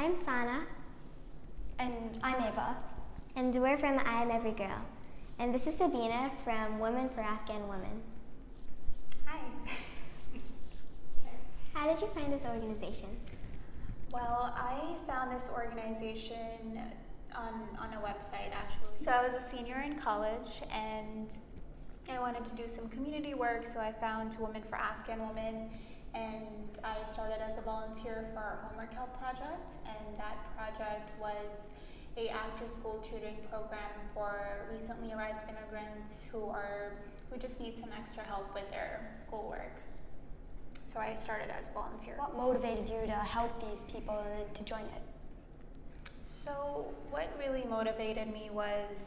I'm Sana. And I'm Ava. And we're from I Am Every Girl. And this is Sabina from Women for Afghan Women. Hi. How did you find this organization? Well, I found this organization on a website, actually. So I was a senior in college and I wanted to do some community work, so I found Women for Afghan Women, and I started as a volunteer for our homework help project, and that project was a after-school tutoring program for recently arrived immigrants who just need some extra help with their schoolwork. So I started as a volunteer. What motivated you to help these people and to join it? So what really motivated me was,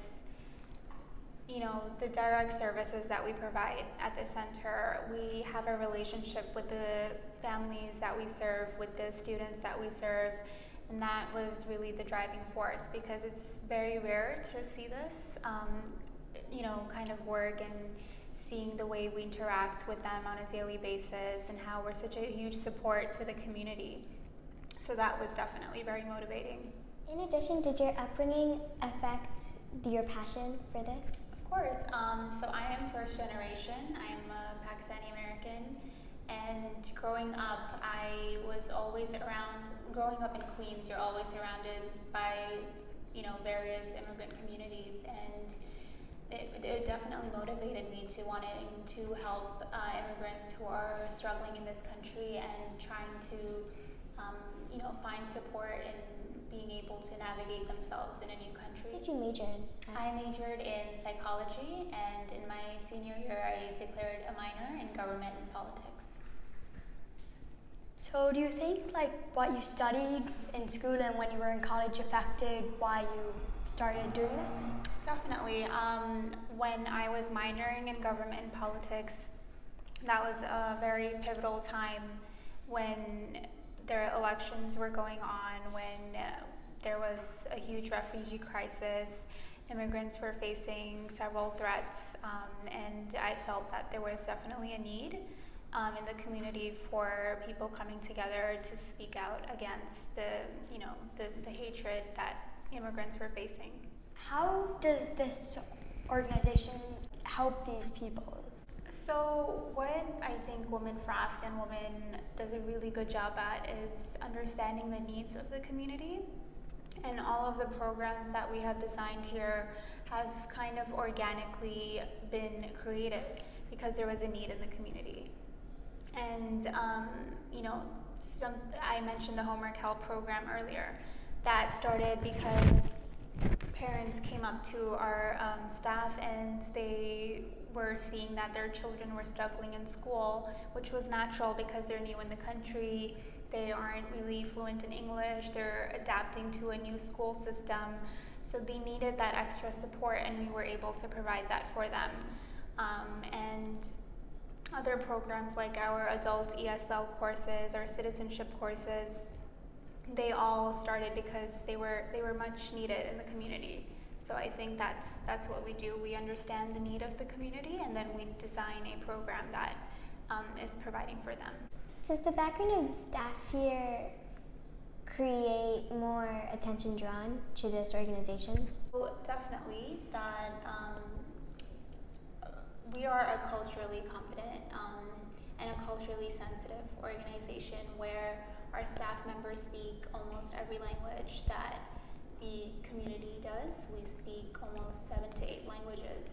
the direct services that we provide at the center. We have a relationship with the families that we serve, with the students that we serve, and that was really the driving force, because it's very rare to see this, kind of work and seeing the way we interact with them on a daily basis and how we're such a huge support to the community. So that was definitely very motivating. In addition, did your upbringing affect your passion for this? Of course. So I am first generation. I'm a Pakistani American, and growing up, I was always around. Growing up in Queens, you're always surrounded by, various immigrant communities, and it definitely motivated me to wanting to help immigrants who are struggling in this country and trying to, find support and being able to navigate themselves in a new country. What did you major in? I majored in psychology, and in my senior year I declared a minor in government and politics. So do you think what you studied in school and when you were in college affected why you started doing this? Definitely. When I was minoring in government and politics, that was a very pivotal time when their elections were going on, when there was a huge refugee crisis. Immigrants were facing several threats, and I felt that there was definitely a need in the community for people coming together to speak out against the hatred that immigrants were facing. How does this organization help these people? So what I think Women for Afghan Women does a really good job at is understanding the needs of the community, and all of the programs that we have designed here have kind of organically been created because there was a need in the community. And I mentioned the homework help program earlier. That started because parents came up to our staff and they were seeing that their children were struggling in school, which was natural because they're new in the country, they aren't really fluent in English, they're adapting to a new school system, so they needed that extra support, and we were able to provide that for them. And other programs like our adult ESL courses, our citizenship courses, they all started because they were much needed in the community. So I think that's what we do. We understand the need of the community, and then we design a program that is providing for them. Does the background of the staff here create more attention drawn to this organization? Well, definitely that we are a culturally competent and a culturally sensitive organization where our staff members speak almost every language that the community does. We speak almost 7 to 8 languages,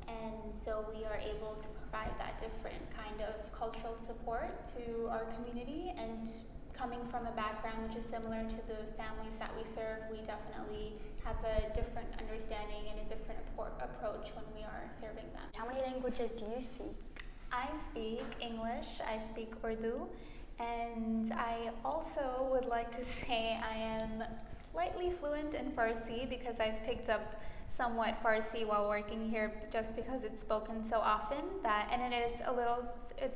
and so we are able to provide that different kind of cultural support to our community. And coming from a background which is similar to the families that we serve, we definitely have a different understanding and a different approach when we are serving them. How many languages do you speak? I speak English, I speak Urdu, and I also would like to say I am slightly fluent in Farsi because I've picked up somewhat Farsi while working here, just because it's spoken so often and it's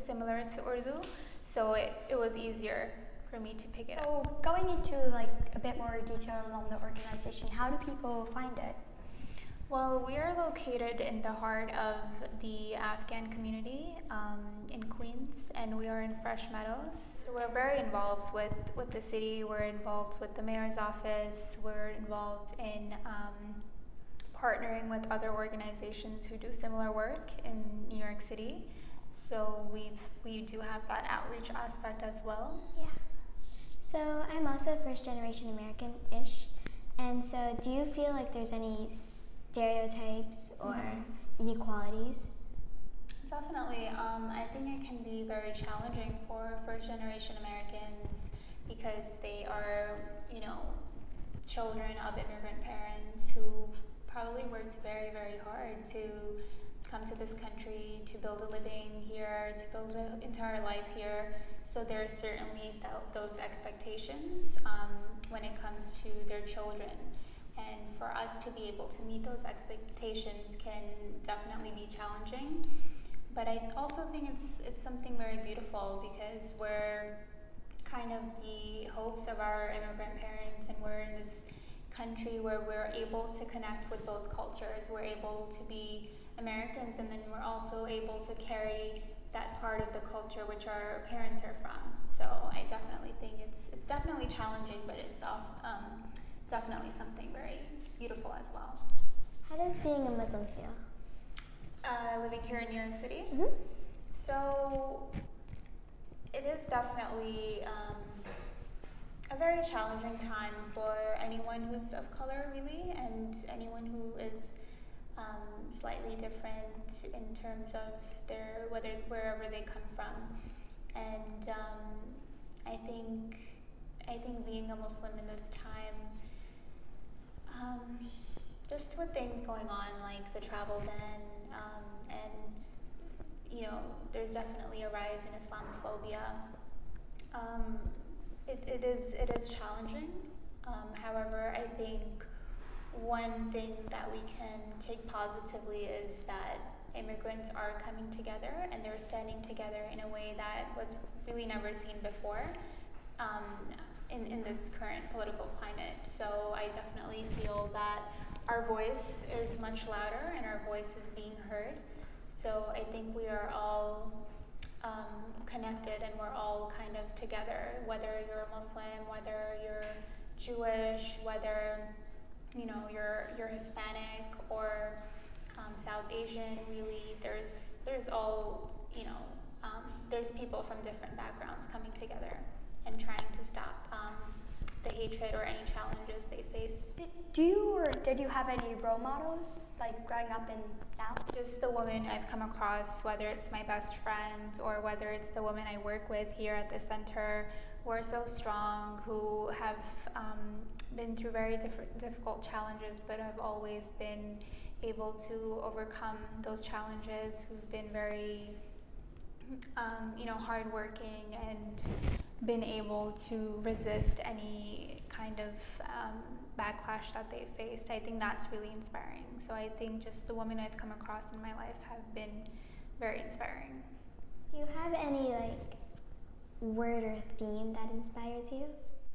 similar to Urdu, so it was easier for me to pick it up. So going into a bit more detail on the organization, how do people find it? Well, we are located in the heart of the Afghan community in Queens, and we are in Fresh Meadows. we're very involved with the city. We're involved with the mayor's office. We're involved in partnering with other organizations who do similar work in New York City. So we do have that outreach aspect as well. Yeah. So I'm also first generation American-ish, and so do you feel like there's any stereotypes or inequalities? Definitely. I think it can be very challenging for first generation Americans because they are, children of immigrant parents who probably worked very, very hard to come to this country, to build a living here, to build an entire life here. So there's certainly those expectations when it comes to their children. And for us to be able to meet those expectations can definitely be challenging. But I also think it's something very beautiful because we're kind of the hopes of our immigrant parents, and we're in this country where we're able to connect with both cultures. We're able to be Americans, and then we're also able to carry that part of the culture which our parents are from. So I definitely think it's definitely challenging, but it's definitely something very beautiful as well. How does being a Muslim feel? Living here in New York City. Mm-hmm. So it is definitely a very challenging time for anyone who's of color, really, and anyone who is slightly different in terms of wherever they come from. And I think being a Muslim in this time, just with things going on like the travel ban, and there's definitely a rise in Islamophobia. It is challenging. However, I think one thing that we can take positively is that immigrants are coming together and they're standing together in a way that was really never seen before in this current political climate. So I definitely feel that our voice is much louder and our voice is being heard. So I think we are all connected and we're all kind of together, whether you're a Muslim, whether you're Jewish, whether you're Hispanic or South Asian. Really, there's all there's people from different backgrounds coming together and trying to stop the hatred or any challenges they face. Did you have any role models like growing up and now? Just the woman I've come across, whether it's my best friend or whether it's the women I work with here at the center, who are so strong, who have been through very difficult challenges, but have always been able to overcome those challenges, who've been very hardworking and been able to resist any kind of backlash that they've faced. I think that's really inspiring. So I think just the women I've come across in my life have been very inspiring. Do you have any word or theme that inspires you?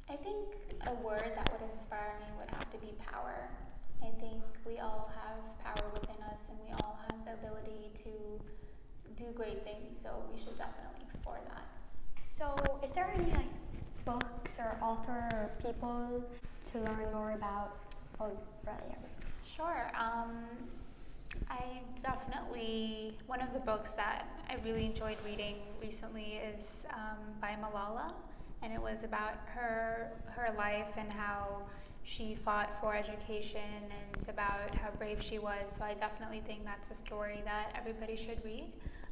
I think a word that would inspire me would have to be power. I think we all have power within us and we all have the ability to do great things, so we should definitely explore that. So is there any books or author or people to learn more about? Oh, really? Sure. I definitely, one of the books that I really enjoyed reading recently is by Malala, and it was about her life and how she fought for education, and it's about how brave she was. So I definitely think that's a story that everybody should read,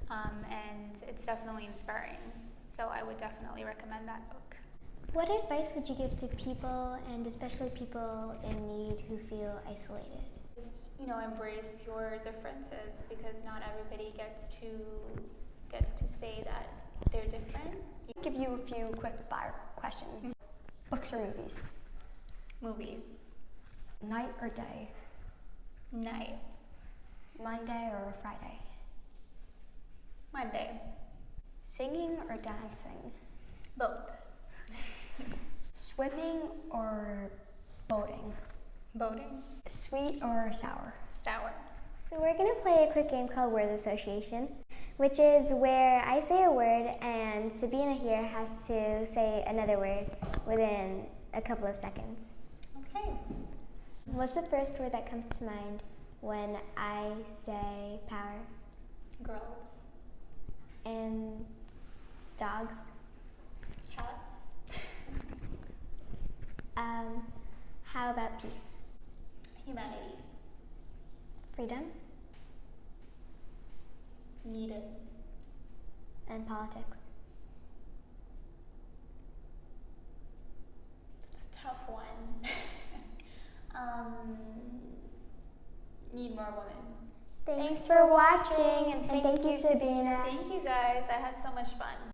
and it's definitely inspiring. So I would definitely recommend that book. What advice would you give to people, and especially people in need who feel isolated? Embrace your differences, because not everybody gets to say that they're different. I'll give you a few quick fire questions. Mm-hmm. Books or movies? Movies. Night or day? Night. Monday or Friday? Monday. Singing or dancing? Both. Swimming or boating? Boating. Sweet or sour? Sour. So we're going to play a quick game called Word Association. which is where I say a word and Sabina here has to say another word within a couple of seconds. Okay. What's the first word that comes to mind when I say power? Girls. And dogs? Cats. How about peace? Humanity. Freedom? Needed. And politics? It's a tough one. Need more women. Thanks for watching, and thank you, Sabina. Sabina. Thank you guys. I had so much fun.